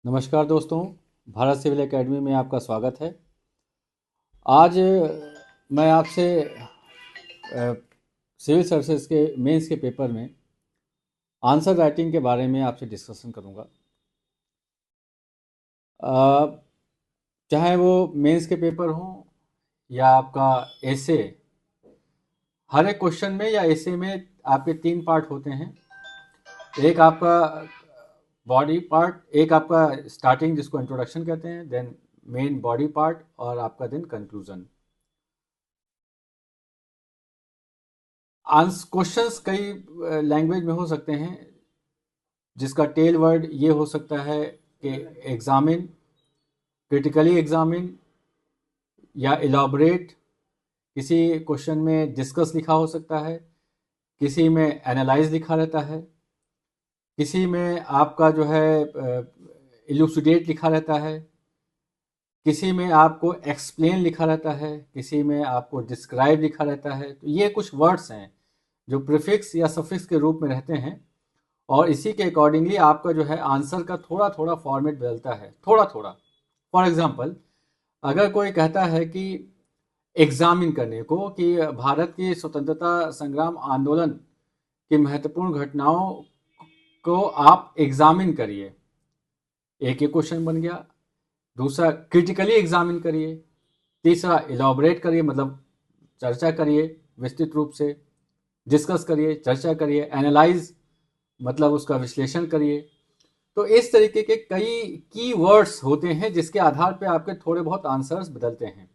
नमस्कार दोस्तों। Bharat civil academy में आपका स्वागत है। आज मैं आपसे सिविल सर्विसेज के मेंस के पेपर में आंसर राइटिंग के बारे में आपसे डिस्कशन करूंगा। अ, चाहे वो मेंस के पेपर हों या आपका एसे, हर एक क्वेश्चन में या एसे में आपके तीन पार्ट होते हैं। एक आपका बॉडी पार्ट, एक आपका स्टार्टिंग जिसको इंट्रोडक्शन कहते हैं, देन मेन बॉडी पार्ट और आपका देन कंक्लूजन। आंस क्वेश्चंस कई लैंग्वेज में हो सकते हैं, जिसका टेल वर्ड ये हो सकता है कि एग्जामिन, क्रिटिकली एग्जामिन या इलाबरेट। किसी क्वेश्चन में डिस्कस लिखा हो सकता है, किसी में एनालाइज लिखा रहता है, किसी में आपका जो है इलुसिडेट लिखा रहता है, किसी में आपको एक्सप्लेन लिखा रहता है, किसी में आपको डिस्क्राइब लिखा रहता है। तो ये कुछ वर्ड्स हैं जो प्रीफिक्स या सफिक्स के रूप में रहते हैं, और इसी के अकॉर्डिंगली आपका जो है आंसर का थोड़ा थोड़ा फॉर्मेट बदलता है, थोड़ा थोड़ा। फॉर एग्जांपल, अगर कोई कहता है कि एग्जामिन करने को कि भारत की स्वतंत्रता संग्राम आंदोलन की महत्वपूर्ण घटनाओं को आप एग्जामिन करिए, एक ही क्वेश्चन बन गया। दूसरा, क्रिटिकली एग्जामिन करिए। तीसरा, इलाबोरेट करिए, मतलब चर्चा करिए विस्तृत रूप से, डिस्कस करिए, चर्चा करिए। एनालाइज मतलब उसका विश्लेषण करिए। तो इस तरीके के कई की वर्ड्स होते हैं जिसके आधार पे आपके थोड़े बहुत आंसर्स बदलते हैं।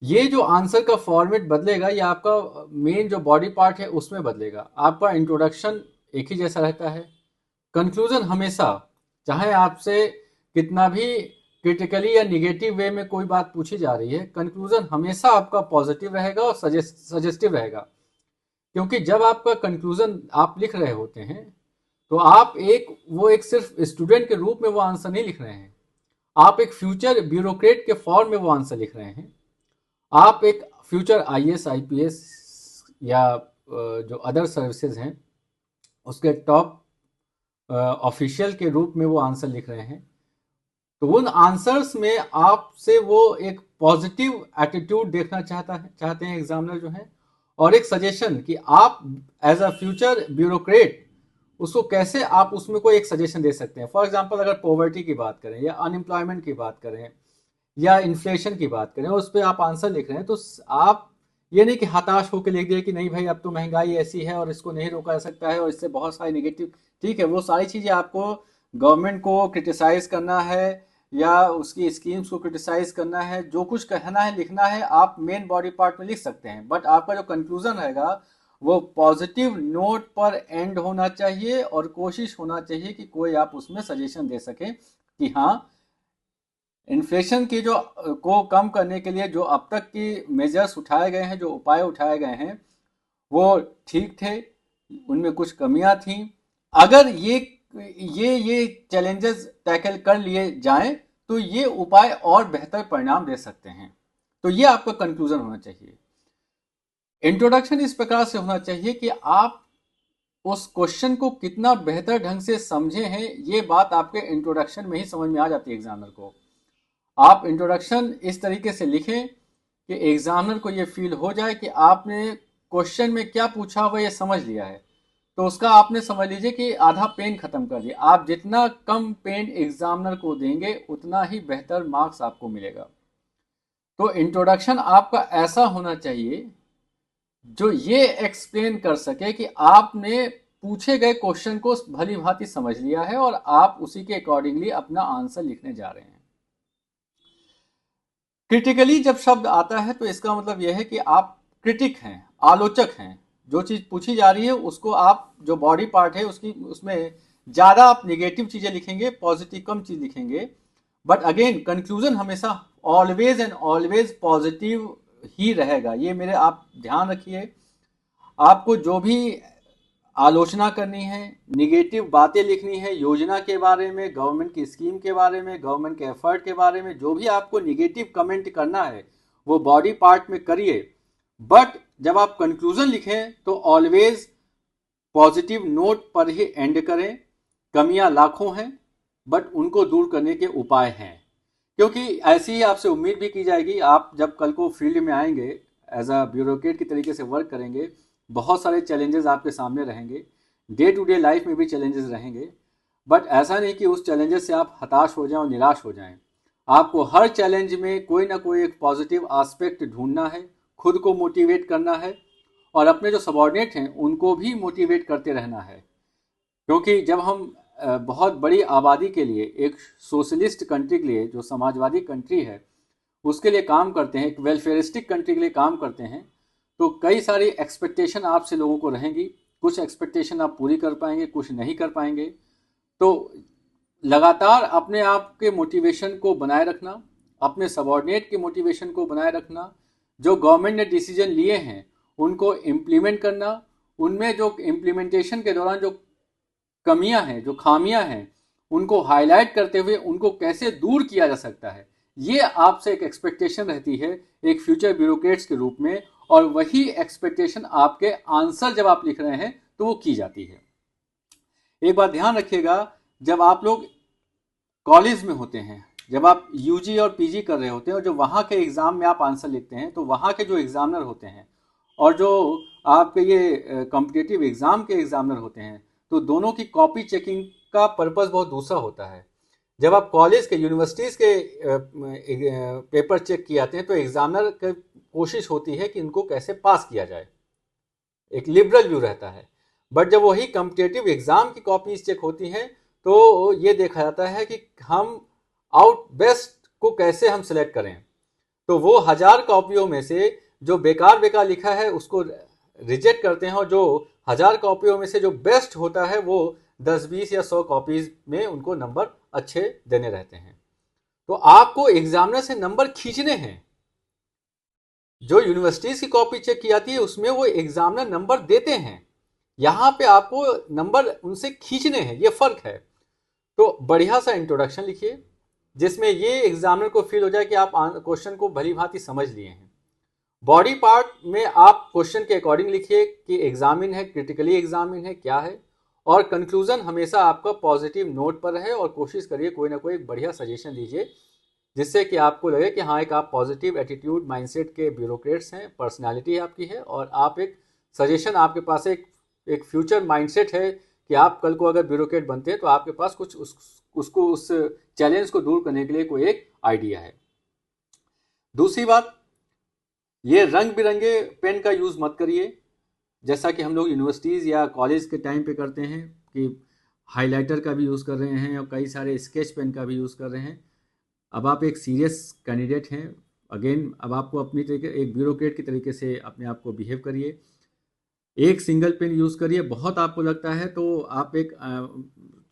ये जो आंसर का फॉर्मेट बदलेगा, ये आपका मेन जो बॉडी पार्ट है उसमें बदलेगा। आपका इंट्रोडक्शन एक ही जैसा रहता है। कंक्लूजन हमेशा, चाहे आपसे कितना भी क्रिटिकली या निगेटिव वे में कोई बात पूछी जा रही है, कंक्लूजन हमेशा आपका पॉजिटिव रहेगा और सजेस्टिव रहेगा। क्योंकि जब आपका कंक्लूजन आप लिख रहे होते हैं, तो आप एक सिर्फ स्टूडेंट के रूप में वो आंसर नहीं लिख रहे हैं, आप एक फ्यूचर ब्यूरोक्रेट के फॉर्म में वो आंसर लिख रहे हैं। आप एक फ्यूचर आईएएस आईपीएस या जो अदर सर्विसेज हैं उसके टॉप ऑफिशियल के रूप में वो आंसर लिख रहे हैं। तो उन आंसर्स में आपसे वो एक पॉजिटिव एटीट्यूड देखना चाहते हैं एग्जामिनर जो है, और एक सजेशन कि आप एज अ फ्यूचर ब्यूरोक्रेट उसको कैसे आप उसमें कोई एक सजेशन दे सकते हैं। फॉर एग्जांपल, अगर पॉवर्टी की बात करें या अनएम्प्लॉयमेंट की बात करें या इन्फ्लेशन की बात करें, उस पर आप आंसर लिख रहे हैं, तो आप ये नहीं कि हताश होकर लिख दिए कि नहीं भाई अब तो महंगाई ऐसी है और इसको नहीं रोका जा सकता है और इससे बहुत सारी नेगेटिव। ठीक है, वो सारी चीज़ें आपको गवर्नमेंट को क्रिटिसाइज करना है या उसकी स्कीम्स को क्रिटिसाइज करना है, जो कुछ कहना है लिखना है आप मेन बॉडी पार्ट में लिख सकते हैं। बट आपका जो कंक्लूजन रहेगा वो पॉजिटिव नोट पर एंड होना चाहिए, और कोशिश होना चाहिए कि कोई आप उसमें सजेशन दे सके कि हाँ, इन्फ्लेशन की जो को कम करने के लिए जो अब तक की मेजर्स उठाए गए हैं, जो उपाय उठाए गए हैं, वो ठीक थे, उनमें कुछ कमियां थी। अगर ये चैलेंजेस टैकल कर लिए जाएं तो ये उपाय और बेहतर परिणाम दे सकते हैं। तो ये आपका कंक्लूजन होना चाहिए। इंट्रोडक्शन इस प्रकार से होना चाहिए कि आप उस क्वेश्चन को कितना बेहतर ढंग से समझे हैं, ये बात आपके इंट्रोडक्शन में ही समझ में आ जाती है एग्जामिनर को। आप इंट्रोडक्शन इस तरीके से लिखें कि एग्जामिनर को ये फील हो जाए कि आपने क्वेश्चन में क्या पूछा हुआ ये समझ लिया है। तो उसका आपने समझ लीजिए कि आधा पेन खत्म कर दिया। आप जितना कम पेन एग्जामिनर को देंगे उतना ही बेहतर मार्क्स आपको मिलेगा। तो इंट्रोडक्शन आपका ऐसा होना चाहिए जो ये एक्सप्लेन कर सके कि आपने पूछे गए क्वेश्चन को भली भांति समझ लिया है और आप उसी के अकॉर्डिंगली अपना आंसर लिखने जा रहे हैं। क्रिटिकली जब शब्द आता है तो इसका मतलब यह है कि आप क्रिटिक हैं, आलोचक हैं। जो चीज पूछी जा रही है उसको आप, जो बॉडी पार्ट है उसकी, उसमें ज्यादा आप निगेटिव चीजें लिखेंगे, पॉजिटिव कम चीज लिखेंगे। बट अगेन कंक्लूजन हमेशा ऑलवेज एंड ऑलवेज पॉजिटिव ही रहेगा। ये मेरे आप ध्यान रखिए। आपको जो भी आलोचना करनी है, निगेटिव बातें लिखनी है योजना के बारे में, गवर्नमेंट की स्कीम के बारे में, गवर्नमेंट के एफर्ट के बारे में, जो भी आपको निगेटिव कमेंट करना है वो बॉडी पार्ट में करिए। बट जब आप कंक्लूजन लिखें तो ऑलवेज पॉजिटिव नोट पर ही एंड करें। कमियां लाखों हैं, बट उनको दूर करने के उपाय हैं। क्योंकि ऐसी ही आपसे उम्मीद भी की जाएगी, आप जब कल को फील्ड में आएंगे, एज अ ब्यूरोक्रेट की तरीके से वर्क करेंगे, बहुत सारे चैलेंजेस आपके सामने रहेंगे, डे टू डे लाइफ में भी चैलेंजेस रहेंगे। बट ऐसा नहीं कि उस चैलेंजेस से आप हताश हो जाएं और निराश हो जाएं। आपको हर चैलेंज में कोई ना कोई एक पॉजिटिव एस्पेक्ट ढूंढना है, खुद को मोटिवेट करना है, और अपने जो सबॉर्डिनेट हैं उनको भी मोटिवेट करते रहना है। क्योंकि जब हम बहुत बड़ी आबादी के लिए, एक सोशलिस्ट कंट्री के लिए, जो समाजवादी कंट्री है, उसके लिए काम करते हैं, एक वेलफेयरिस्टिक कंट्री के लिए काम करते हैं, तो कई सारी एक्सपेक्टेशन आपसे लोगों को रहेंगी। कुछ एक्सपेक्टेशन आप पूरी कर पाएंगे, कुछ नहीं कर पाएंगे। तो लगातार अपने आप के मोटिवेशन को बनाए रखना, अपने सबॉर्डिनेट के मोटिवेशन को बनाए रखना, जो गवर्नमेंट ने डिसीजन लिए हैं उनको इम्प्लीमेंट करना, उनमें जो इम्प्लीमेंटेशन के दौरान जो कमियां हैं, जो खामियां हैं, उनको हाईलाइट करते हुए उनको कैसे दूर किया जा सकता है, ये आपसे एक एक्सपेक्टेशन रहती है एक फ्यूचर ब्यूरोक्रेट्स के रूप में। और वही एक्सपेक्टेशन आपके आंसर जब आप लिख रहे हैं तो वो की जाती है। एक बात ध्यान रखिएगा, जब आप लोग कॉलेज में होते हैं, जब आप यूजी और पीजी कर रहे होते हैं, और जो वहाँ के एग्ज़ाम में आप आंसर लिखते हैं, तो वहाँ के जो एग्ज़ामिनर होते हैं और जो आपके ये कॉम्पिटिटिव एग्ज़ाम के एग्ज़ामिनर होते हैं, तो दोनों की कॉपी चेकिंग का पर्पस बहुत दूसरा होता है। जब आप कॉलेज के, यूनिवर्सिटीज़ के पेपर चेक किए जाते हैं, तो एग्ज़ामिनर की कोशिश होती है कि इनको कैसे पास किया जाए, एक लिबरल व्यू रहता है। बट जब वही कॉम्पिटिटिव एग्ज़ाम की कॉपीज चेक होती हैं, तो ये देखा जाता है कि हम आउट बेस्ट को कैसे हम सिलेक्ट करें। तो वो 1000 कॉपियों में से जो बेकार बेकार लिखा है उसको रिजेक्ट करते हैं, और जो 1000 कॉपियों में से जो बेस्ट होता है वो 10, 20 या 100 कॉपीज में उनको नंबर अच्छे देने रहते हैं। तो आपको एग्जामिनर से नंबर खींचने हैं। जो यूनिवर्सिटीज की कॉपी चेक की जाती है उसमें वो एग्जामिनर नंबर देते हैं, यहां पे आपको नंबर उनसे खींचने हैं, ये फर्क है। तो बढ़िया सा इंट्रोडक्शन लिखिए जिसमें ये एग्जामिनर को फील हो जाए कि आप क्वेश्चन को भली भांति समझ लिए हैं। बॉडी पार्ट में आप क्वेश्चन के अकॉर्डिंग लिखिए कि एग्जामिन है, क्रिटिकली एग्जामिन है, क्या है। और कंक्लूजन हमेशा आपका पॉजिटिव नोट पर है, और कोशिश करिए कोई ना कोई बढ़िया सजेशन दीजिए जिससे कि आपको लगे कि हाँ, एक आप पॉजिटिव एटीट्यूड माइंडसेट के ब्यूरोक्रेट्स हैं, पर्सनालिटी आपकी है, और आप एक सजेशन, आपके पास एक फ्यूचर माइंडसेट है कि आप कल को अगर ब्यूरोक्रेट बनते हैं तो आपके पास कुछ उस चैलेंज को दूर करने के लिए कोई एक आइडिया है। दूसरी बात, ये रंग बिरंगे पेन का यूज़ मत करिए, जैसा कि हम लोग यूनिवर्सिटीज़ या कॉलेज के टाइम पे करते हैं कि हाइलाइटर का भी यूज़ कर रहे हैं और कई सारे स्केच पेन का भी यूज़ कर रहे हैं। अब आप एक सीरियस कैंडिडेट हैं, अगेन अब आपको अपनी तरीके, एक ब्यूरोक्रेट की तरीके से अपने आप को बिहेव करिए। एक सिंगल पेन यूज़ करिए, बहुत आपको लगता है तो आप एक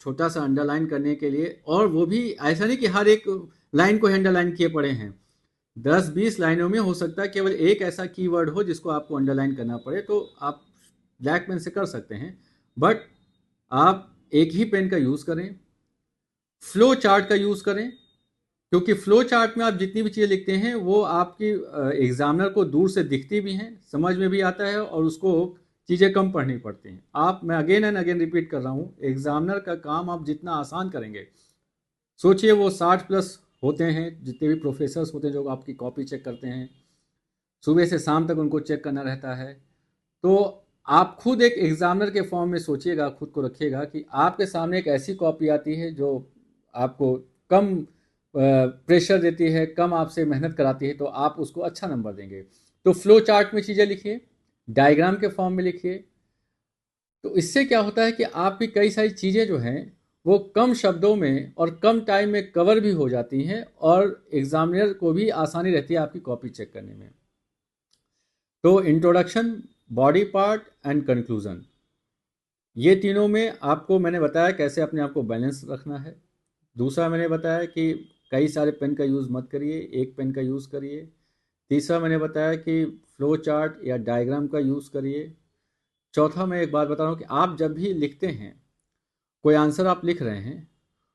छोटा सा अंडरलाइन करने के लिए, और वो भी ऐसा नहीं कि हर एक लाइन को अंडरलाइन किए पड़े हैं, 10-20 लाइनों में हो सकता है केवल एक ऐसा कीवर्ड हो जिसको आपको अंडरलाइन करना पड़े, तो आप ब्लैक पेन से कर सकते हैं। बट आप एक ही पेन का यूज़ करें, फ्लो चार्ट का यूज़ करें, क्योंकि फ्लो चार्ट में आप जितनी भी चीज़ें लिखते हैं वो आपकी एग्जामिनर को दूर से दिखती भी हैं, समझ में भी आता है, और उसको चीज़ें कम पढ़नी पड़ती हैं। मैं अगेन एंड अगेन रिपीट कर रहा हूँ, एग्जामिनर का काम आप जितना आसान करेंगे, सोचिए वो 60+ होते हैं जितने भी प्रोफेसर्स होते हैं जो आपकी कॉपी चेक करते हैं, सुबह से शाम तक उनको चेक करना रहता है। तो आप खुद एक एग्जामिनर के फॉर्म में सोचिएगा, खुद को रखिएगा कि आपके सामने एक ऐसी कॉपी आती है जो आपको कम प्रेशर देती है, कम आपसे मेहनत कराती है, तो आप उसको अच्छा नंबर देंगे। तो फ्लो चार्ट में चीज़ें लिखिए, डायग्राम के फॉर्म में लिखिए। तो इससे क्या होता है कि आपकी कई सारी चीज़ें जो हैं वो कम शब्दों में और कम टाइम में कवर भी हो जाती हैं, और एग्जामिनर को भी आसानी रहती है आपकी कॉपी चेक करने में। तो introduction, body part and conclusion, ये तीनों में आपको मैंने बताया कैसे अपने आप को बैलेंस रखना है। दूसरा मैंने बताया कि कई सारे पेन का यूज़ मत करिए, एक पेन का यूज़ करिए। तीसरा मैंने बताया कि फ्लो चार्ट या डायग्राम का यूज़ करिए। चौथा मैं एक बात बता रहा हूँ कि आप जब भी लिखते हैं, कोई आंसर आप लिख रहे हैं,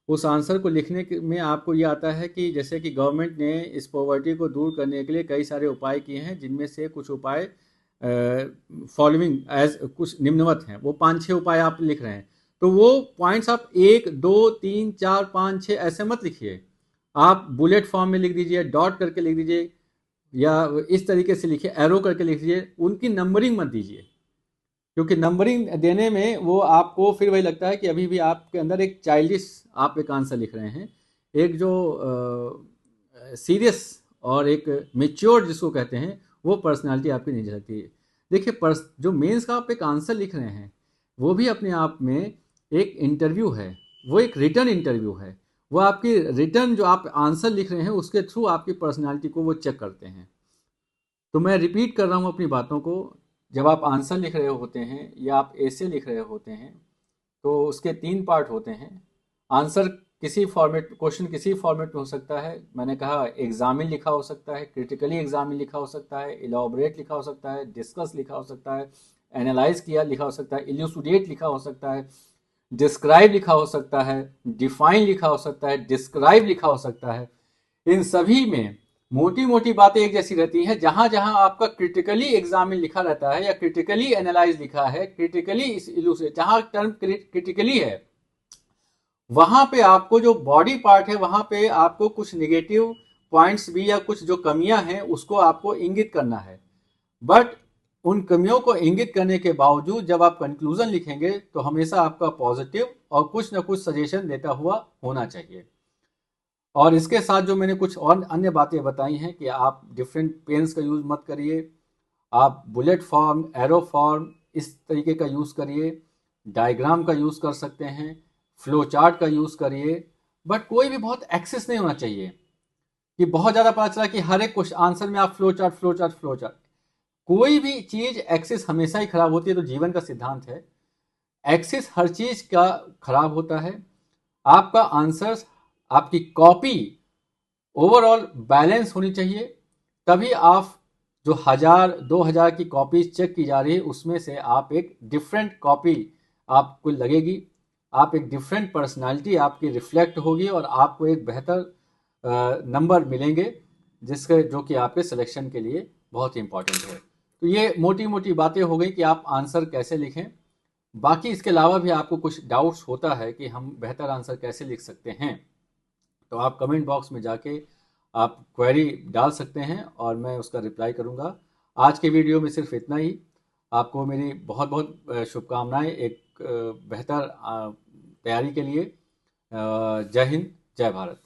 उस आंसर को लिखने में आपको ये आता है कि जैसे कि गवर्नमेंट ने इस पॉवर्टी को दूर करने के लिए कई सारे उपाय किए हैं, जिनमें से कुछ उपाय फॉलोइंग एज कुछ निम्नवत हैं, वो 5-6 उपाय आप लिख रहे हैं। तो वो पॉइंट्स आप 1 2 3 4 5 6 ऐसे मत लिखिए, आप बुलेट फॉर्म में लिख दीजिए, डॉट करके लिख दीजिए, या इस तरीके से लिखिए, एरो करके लिख दीजिए। उनकी नंबरिंग मत दीजिए, क्योंकि नंबरिंग देने में वो आपको फिर वही लगता है कि अभी भी आपके अंदर एक चाइल्डिश आप एक आंसर लिख रहे हैं। एक जो सीरियस और एक मेच्योर जिसको कहते हैं, वो पर्सनालिटी आपकी नहीं रहती है। देखिए, जो मेंस का आप एक आंसर लिख रहे हैं, वो भी अपने आप में एक इंटरव्यू है, वो एक रिटर्न इंटरव्यू है। वो आपकी रिटर्न जो आप आंसर लिख रहे हैं उसके थ्रू आपकी पर्सनालिटी को वो चेक करते हैं। तो मैं रिपीट कर रहा हूँ अपनी बातों को। जब आप आंसर लिख रहे होते हैं या आप ऐसे लिख रहे होते हैं, तो उसके 3 पार्ट होते हैं। आंसर किसी फॉर्मेट, क्वेश्चन किसी फॉर्मेट में हो सकता है, मैंने कहा एग्जामिन लिखा हो सकता है, क्रिटिकली एग्जामिन लिखा हो सकता है, इलाबोरेट लिखा हो सकता है, डिस्कस लिखा हो सकता है, एनालाइज किया लिखा हो सकता है, इल्यूसिडेट लिखा हो सकता है, डिस्क्राइब लिखा हो सकता है, डिफाइन लिखा हो सकता है, डिस्क्राइब लिखा हो सकता है। इन सभी में मोटी मोटी बातें एक जैसी रहती हैं। जहां जहां आपका क्रिटिकली एग्जामिन लिखा रहता है या क्रिटिकली एनालाइज लिखा है, क्रिटिकली इल्यूसिडेट, जहां टर्म क्रिटिकली है, वहां पे आपको जो बॉडी पार्ट है वहां पे आपको कुछ निगेटिव पॉइंट्स भी या कुछ जो कमियां हैं उसको आपको इंगित करना है। बट उन कमियों को इंगित करने के बावजूद जब आप कंक्लूजन लिखेंगे तो हमेशा आपका पॉजिटिव और कुछ ना कुछ सजेशन देता हुआ होना चाहिए। और इसके साथ जो मैंने कुछ और अन्य बातें बताई हैं कि आप डिफरेंट पेन्स का यूज़ मत करिए, आप बुलेट फॉर्म, एरो फॉर्म इस तरीके का यूज़ करिए, डायग्राम का यूज़ कर सकते हैं, फ्लो चार्ट का यूज़ करिए, बट कोई भी बहुत एक्सेस नहीं होना चाहिए कि बहुत ज़्यादा पता चला कि हर एक क्वेश्चन आंसर में आप flow chart flow chart flow chart. कोई भी चीज़ एक्सेस हमेशा ही खराब होती है, तो जीवन का सिद्धांत है एक्सेस हर चीज़ का खराब होता है। आपका आंसर, आपकी कॉपी ओवरऑल बैलेंस होनी चाहिए, तभी आप जो 1000 2000 की कॉपीज चेक की जा रही है उसमें से आप एक डिफरेंट कॉपी आपको लगेगी, आप एक डिफरेंट पर्सनालिटी आपकी रिफ्लेक्ट होगी और आपको एक बेहतर नंबर मिलेंगे, जिसके जो कि आपके सिलेक्शन के लिए बहुत ही इंपॉर्टेंट है। तो ये मोटी मोटी बातें हो गई कि आप आंसर कैसे लिखें। बाकी इसके अलावा भी आपको कुछ डाउट्स होता है कि हम बेहतर आंसर कैसे लिख सकते हैं, तो आप कमेंट बॉक्स में जाके आप क्वेरी डाल सकते हैं और मैं उसका रिप्लाई करूंगा। आज के वीडियो में सिर्फ इतना ही। आपको मेरी बहुत बहुत शुभकामनाएं एक बेहतर तैयारी के लिए। जय हिंद, जय भारत।